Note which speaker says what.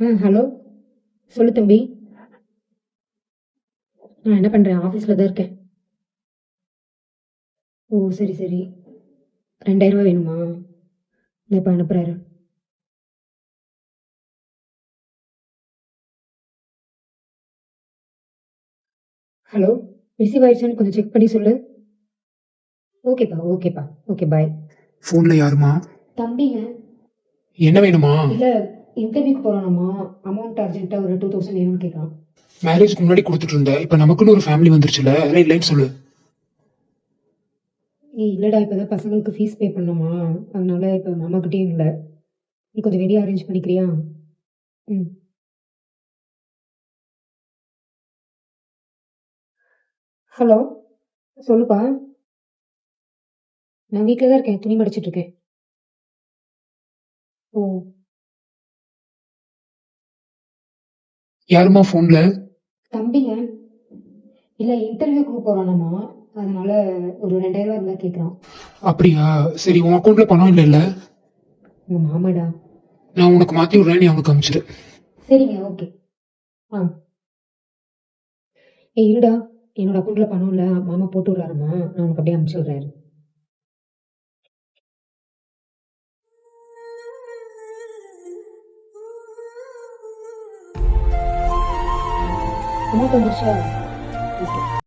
Speaker 1: Hello. சொல்லு தம்பி. நான் என்ன பண்றேன்? ஆஃபீஸ்ல தான் இருக்கேன். ஓ! சரி, சரி. ரூ. 2000 வேணுமா? இந்த இப்ப அனுப்புறாரு. ஹலோ. ரிசீவ் ஆயிடுச்சான்னு கொஞ்சம் செக் பண்ணி சொல்லு. ஓகேப்பா, ஓகேப்பா. Okay bye.
Speaker 2: ஃபோன்ல யாருமா?
Speaker 1: தம்பிங்க.
Speaker 2: என்ன வேணுமா?
Speaker 1: இல்ல, இன்டர்வியூக்கு போறானாமா. அமௌண்ட் அர்ஜென்ட்டா ஒரு 2000 வேணும்னு கேட்குறான்.
Speaker 2: மேரேஜ்க்கு முன்னாடி கொடுத்துட்டு இருந்த, இப்ப நமக்குன்னு ஒரு ஃபேமிலி வந்துருச்சுல, அதெல்லாம் இல்லைன்னு சொல்லு.
Speaker 1: இல்லடா, இப்பதான் பசங்களுக்கு ஃபீஸ் பே பண்ணோமா. அதனால இப்ப மாமாகிட்டயும் இல்ல. நீ கொஞ்சம் வெளிய அரேஞ்ச் பண்ணிக்கிறியா? ம். ஹலோ. சொல்லுப்பா. நான் வீட்ல தான் இருக்கேன். துணி மடிச்சிட்டு இருக்கேன். ஓ!
Speaker 2: யாருமா ஃபோன்ல?
Speaker 1: தம்பிங்க. இல்ல, இன்டர்வியூக்கு போறானாமா. அதனால ஒரு 2000 இருந்தா கேட்குறான்.
Speaker 2: அப்படியா? சரி, உன் அக்கௌண்ட்ல பணம் இல்லைல்ல?
Speaker 1: உங்க மாமாடா.
Speaker 2: நான் உனக்கு மாத்தி விடுறேன், நீ அவனுக்கு அனுப்பிச்சிரு.
Speaker 1: சரிங்க, ஓகே. ஆ. இருடா. என்னோட அக்கௌண்ட்ல பணம் இல்ல. மாமா போட்டு விடுறாருமா. நான் உனக்கு அப்படியே அனுப்பிச்சு விடுறேன். அமௌண்ட் வந்துருச்சா? ஓகே.